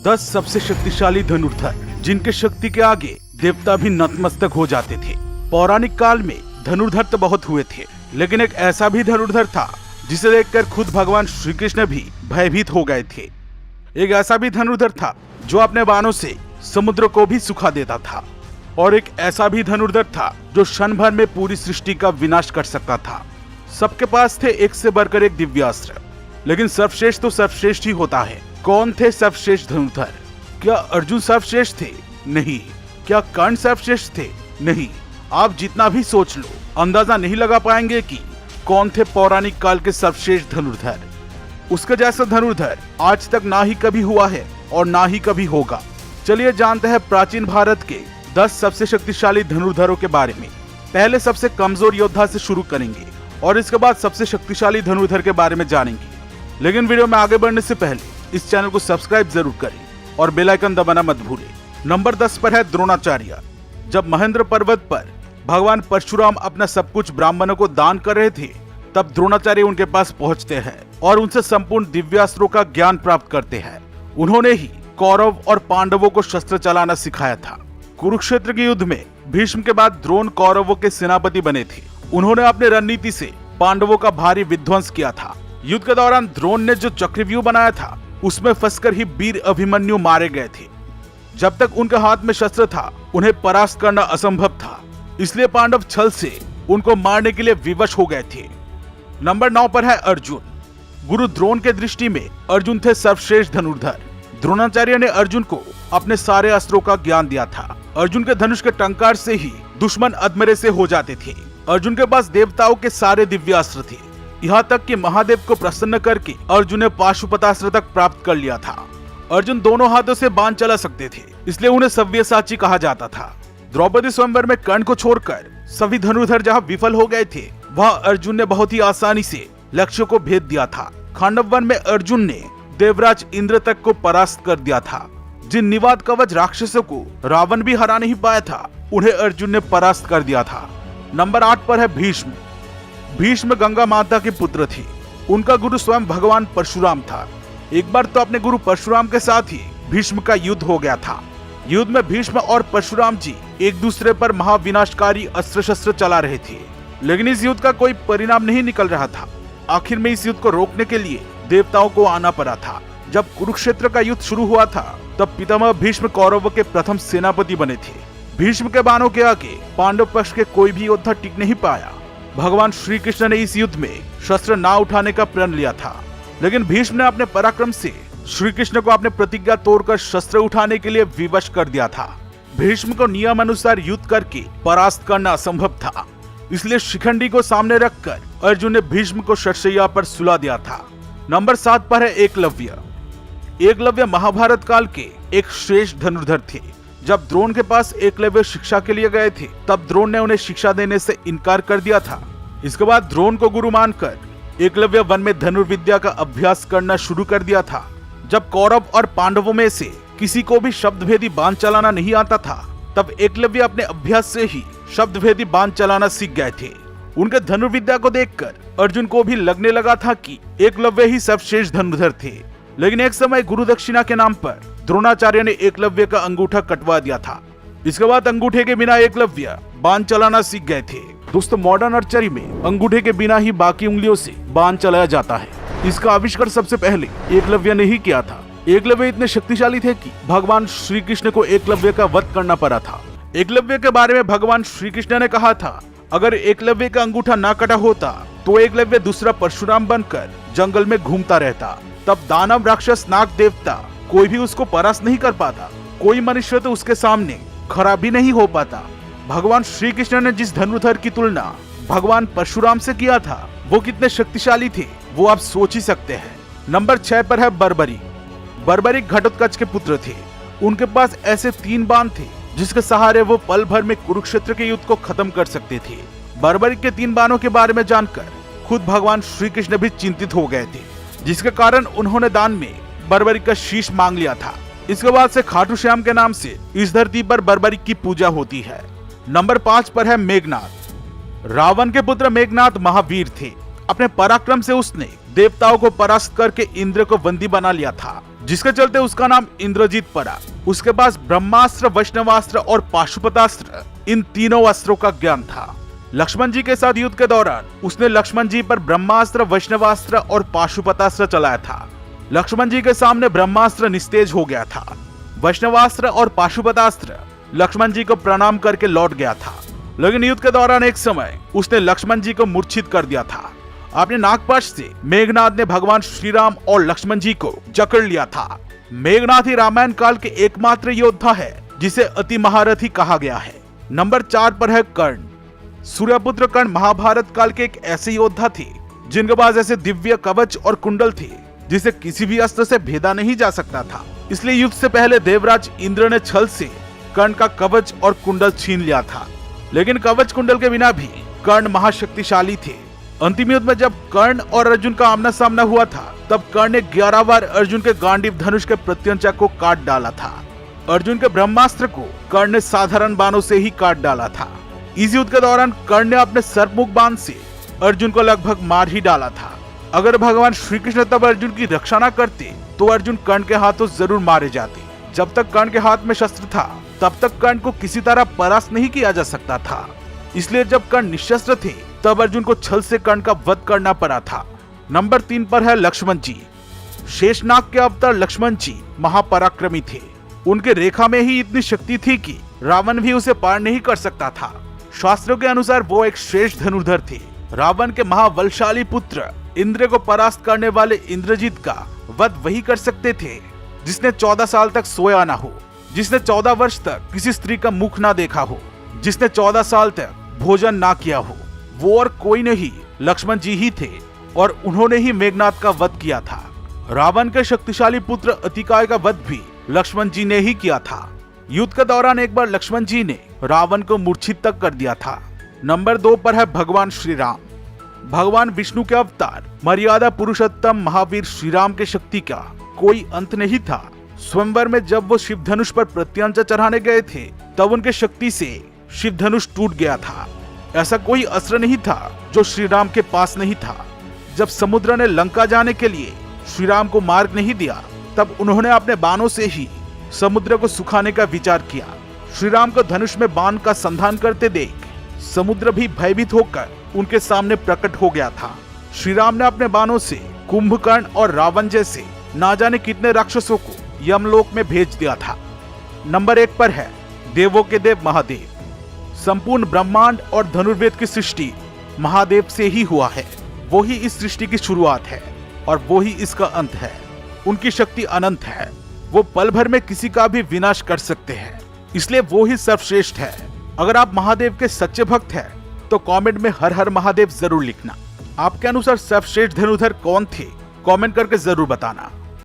10 सबसे शक्तिशाली धनुर्धर जिनके शक्ति के आगे देवता भी नतमस्तक हो जाते थे। पौराणिक काल में धनुर्धर तो बहुत हुए थे, लेकिन एक ऐसा भी धनुर्धर था जिसे देखकर खुद भगवान श्री कृष्ण भी भयभीत हो गए थे। एक ऐसा भी धनुर्धर था जो अपने बाणों से समुद्र को भी सुखा देता था, और एक ऐसा भी धनुर्धर था जो क्षण भर में पूरी सृष्टि का विनाश कर सकता था। सबके पास थे एक से बढ़कर एक दिव्यास्त्र, लेकिन सर्वश्रेष्ठ तो सर्वश्रेष्ठ ही होता है। कौन थे सर्वश्रेष्ठ धनुर्धर? क्या अर्जुन सर्वश्रेष्ठ थे? नहीं। क्या कर्ण सर्वश्रेष्ठ थे? नहीं। आप जितना भी सोच लो, अंदाजा नहीं लगा पाएंगे कि कौन थे पौराणिक काल के सर्वश्रेष्ठ धनुर्धर। उसके जैसा धनुर्धर आज तक ना ही कभी हुआ है और ना ही कभी होगा। चलिए जानते हैं प्राचीन भारत के 10 सबसे शक्तिशाली धनुर्धरों के बारे में। पहले सबसे कमजोर योद्धा से शुरू करेंगे और इसके बाद सबसे शक्तिशाली धनुर्धर के बारे में जानेंगे। लेकिन वीडियो में आगे बढ़ने से पहले इस चैनल को सब्सक्राइब जरूर करें और बेल आइकन दबाना मत भूलें। नंबर 10 पर है द्रोणाचार्य। जब महेंद्र पर्वत पर भगवान परशुराम अपना सब कुछ ब्राह्मणों को दान कर रहे थे, तब द्रोणाचार्य उनके पास पहुंचते हैं और उनसे संपूर्ण दिव्यास्त्रों का ज्ञान प्राप्त करते हैं। उन्होंने ही कौरव और पांडवों को शस्त्र चलाना सिखाया था। कुरुक्षेत्र के युद्ध में भीष्म के बाद द्रोण कौरवों के सेनापति बने थे। उन्होंने अपनी रणनीति से पांडवों का भारी विध्वंस किया था। युद्ध के दौरान द्रोण ने जो चक्रव्यूह बनाया था, उसमें फंसकर ही वीर अभिमन्यु मारे गए थे। जब तक उनके हाथ में शस्त्र था, उन्हें परास्त करना असंभव था, इसलिए पांडव छल से उनको मारने के लिए विवश हो गए थे। नंबर 9 पर है अर्जुन। गुरु द्रोण के दृष्टि में अर्जुन थे सर्वश्रेष्ठ धनुर्धर। द्रोणाचार्य ने अर्जुन को अपने सारे अस्त्रों का ज्ञान दिया था। अर्जुन के धनुष के टंकार से ही दुश्मन अधमरे से हो जाते थे। अर्जुन के पास देवताओं के सारे दिव्यास्त्र थे, यहाँ तक कि महादेव को प्रसन्न करके अर्जुन ने पाशुपतास्त्र तक प्राप्त कर लिया था। अर्जुन दोनों हाथों से बाण चला सकते थे, इसलिए उन्हें सव्यसाची कहा जाता था। द्रौपदी स्वयंवर में कर्ण को छोड़कर सभी धनुर्धर जहाँ विफल हो गए थे, वहाँ अर्जुन ने बहुत ही आसानी से लक्ष्य को भेद दिया था। खांडव वन में अर्जुन ने देवराज इंद्र तक को परास्त कर दिया था। जिन निवात कवच राक्षसों को रावण भी हरा नहीं पाया था, उन्हें अर्जुन ने परास्त कर दिया था। नंबर 8 पर है भीष्म। भीष्म गंगा माता के पुत्र थे। उनका गुरु स्वयं भगवान परशुराम था। एक बार तो अपने गुरु परशुराम के साथ ही भीष्म का युद्ध हो गया था। युद्ध में भीष्म और परशुराम जी एक दूसरे पर महाविनाशकारी अस्त्र शस्त्र चला रहे थे, लेकिन इस युद्ध का कोई परिणाम नहीं निकल रहा था। आखिर में इस युद्ध को रोकने के लिए देवताओं को आना पड़ा था। जब कुरुक्षेत्र का युद्ध शुरू हुआ था, तब पितामह भीष्म कौरवों के प्रथम सेनापति बने थे। भीष्म के बाणों के आगे पांडव पक्ष के कोई भी योद्धा टिक नहीं पाया। भगवान श्री कृष्ण ने इस युद्ध में शस्त्र ना उठाने का प्रण लिया था, लेकिन भीष्म ने अपने पराक्रम से श्री कृष्ण को अपने प्रतिज्ञा तोड़कर शस्त्र उठाने के लिए विवश कर दिया था। भीष्म को नियम अनुसार युद्ध करके परास्त करना असंभव था, इसलिए शिखंडी को सामने रखकर अर्जुन ने भीष्म को शरशैया पर सुला दिया था। नंबर 7 पर है एकलव्य। एकलव्य महाभारत काल के एक श्रेष्ठ धनुर्धर थे। जब द्रोण के पास एकलव्य शिक्षा के लिए गए थे, तब द्रोण ने उन्हें शिक्षा देने से इनकार कर दिया था। इसके बाद द्रोण को गुरु मानकर एकलव्य वन में धनुर्विद्या का अभ्यास करना शुरू कर दिया था। जब कौरव और पांडवों में से किसी को भी शब्दभेदी बाण चलाना नहीं आता था, तब एकलव्य अपने अभ्यास से ही शब्दभेदी बाण चलाना सीख गए थे। उनके धनुर्विद्या को देखकर अर्जुन को भी लगने लगा था कि एकलव्य ही सर्वश्रेष्ठ धनुर्धर थे। लेकिन एक समय गुरु दक्षिणा के नाम पर द्रोणाचार्य ने एकलव्य का अंगूठा कटवा दिया था। इसके बाद अंगूठे के बिना एकलव्य बाण चलाना सीख गए थे। दोस्तों, मॉडर्न आर्चरी में अंगूठे के बिना ही बाकी उंगलियों से बाण चलाया जाता है। इसका आविष्कार सबसे पहले एकलव्य ने ही किया था। एकलव्य इतने शक्तिशाली थे कि भगवान श्री कृष्ण को एकलव्य का वध करना पड़ा था। एकलव्य के बारे में भगवान श्री कृष्ण ने कहा था, अगर एकलव्य का अंगूठा ना कटा होता तो एकलव्य दूसरा परशुराम बनकर जंगल में घूमता रहता। तब दानव, राक्षस, नाग, देवता कोई भी उसको परास्त नहीं कर पाता। कोई मनुष्य तो उसके सामने खड़ा भी नहीं हो पाता। भगवान श्री कृष्ण ने जिस धनुर्धर की तुलना भगवान परशुराम से किया था, वो कितने शक्तिशाली थे वो आप सोच ही सकते हैं। नंबर 6 पर है बर्बरी। बर्बरी घटोत्कच के पुत्र थे। उनके पास ऐसे 3 बाण थे जिसके सहारे वो पल भर में कुरुक्षेत्र के युद्ध को खत्म कर सकते थे। बर्बरी के 3 बाणों के बारे में जानकर खुद भगवान श्री कृष्ण भी चिंतित हो गए थे, जिसके कारण उन्होंने दान में बर्बरी का शीश मांग लिया था। इसके बाद से खाटू श्याम के नाम से इस धरती पर बर्बरी की पूजा होती है। नंबर 5 पर है मेघनाद। रावण के पुत्र मेघनाद महावीर थे। अपने पराक्रम से उसने देवताओं को परास्त करके इंद्र को बंदी बना लिया था। जिसके चलते उसका नाम इंद्रजीत पड़ा। उसके पास ब्रह्मास्त्र, वैष्णवास्त्र और पाशुपतास्त्र, इन तीनों अस्त्रों का ज्ञान था। लक्ष्मण जी के साथ युद्ध के दौरान उसने लक्ष्मण जी पर ब्रह्मास्त्र, वैष्णवास्त्र और पाशुपतास्त्र चलाया था। लक्ष्मण जी के सामने ब्रह्मास्त्र निस्तेज हो गया था। वैष्णवास्त्र और पाशुपतास्त्र लक्ष्मण जी को प्रणाम करके लौट गया था। लेकिन युद्ध के दौरान एक समय उसने लक्ष्मण जी को मूर्छित कर दिया था। अपने नागपाश से मेघनाद ने भगवान श्री राम और लक्ष्मण जी को जकड़ लिया था। मेघनाद ही रामायण काल के एकमात्र योद्धा है जिसे अति महारथी कहा गया है। नंबर 4 पर है कर्ण। सूर्यपुत्र कर्ण महाभारत काल के एक ऐसे योद्धा थे जिनके पास ऐसे दिव्य कवच और कुंडल थे जिसे किसी भी अस्त्र से भेदा नहीं जा सकता था। इसलिए युद्ध से पहले देवराज इंद्र ने छल से कर्ण का कवच और कुंडल छीन लिया था। लेकिन कवच कुंडल के बिना भी कर्ण महाशक्तिशाली थे। अंतिम युद्ध में जब कर्ण और अर्जुन का आमना सामना हुआ था तब कर्ण ने 11 बार अर्जुन के गांडीव धनुष के प्रत्यंचा को काट डाला था। अर्जुन के ब्रह्मास्त्र को कर्ण ने साधारण बाणों से ही काट डाला था। इस युद्ध के दौरान कर्ण ने अपने सर्पमुख बाण से अर्जुन को लगभग मार ही डाला था। अगर भगवान श्री कृष्ण तब अर्जुन की रक्षा न करते तो अर्जुन कर्ण के हाथों जरूर मारे जाते। जब तक कर्ण के हाथ में शस्त्र था तब तक कर्ण को किसी तरह परास्त नहीं किया जा सकता था। इसलिए जब कर्ण निशस्त्र थे तब अर्जुन को छल से कर्ण का वध करना पड़ा था। नंबर 3 पर है लक्ष्मण जी। शेषनाग के अवतार लक्ष्मण जी महापराक्रमी थे। उनके रेखा में ही इतनी शक्ति थी कि रावण भी उसे पार नहीं कर सकता था। शास्त्रों के अनुसार वो एक श्रेष्ठ धनुर्धर थे। रावण के महाबलशाली पुत्र इंद्र को परास्त करने वाले इंद्रजीत का वध वही कर सकते थे जिसने 14 साल तक सोया ना हो, जिसने 14 वर्ष तक किसी स्त्री का मुख ना देखा हो, जिसने 14 साल तक भोजन ना किया हो। वो और कोई नहीं लक्ष्मण जी ही थे और उन्होंने ही मेघनाद का वध किया था। रावण के शक्तिशाली पुत्र अतिकाय का वध भी लक्ष्मण जी ने ही किया था। युद्ध के दौरान एक बार लक्ष्मण जी ने रावण को मूर्छित तक कर दिया था। नंबर 2 पर है भगवान श्री राम। भगवान विष्णु के अवतार मर्यादा पुरुषोत्तम महावीर श्री राम के शक्ति का कोई अंत नहीं था। स्वयंवर में जब वो शिव धनुष पर प्रत्यंचा चढ़ाने गए थे तब उनके शक्ति से शिव धनुष टूट गया था। ऐसा कोई अस्त्र नहीं था जो श्री राम के पास नहीं था। जब समुद्र ने लंका जाने के लिए श्री राम को मार्ग नहीं दिया तब उन्होंने अपने बाणों से ही समुद्र को सुखाने का विचार किया। श्री राम को धनुष में बाण का संधान करते देख समुद्र भी भयभीत होकर उनके सामने प्रकट हो गया था। श्री राम ने अपने बाणों से कुंभकर्ण और रावण जैसे ना जाने कितने राक्षसों को यमलोक में भेज दिया था। नंबर 1 पर है देवों के देव महादेव। संपूर्ण ब्रह्मांड और धनुर्वेद की सृष्टि महादेव से ही हुआ है। वो ही इस सृष्टि की शुरुआत है और वो ही इसका अंत है। उनकी शक्ति अनंत है। वो पल भर में किसी का भी विनाश कर सकते हैं, इसलिए वो ही सर्वश्रेष्ठ है। अगर आप महादेव के सच्चे भक्त हैं तो कमेंट में हर हर महादेव जरूर लिखना। आपके अनुसार सर्वश्रेष्ठ धनुर्धर कौन थे कमेंट करके जरूर बताना।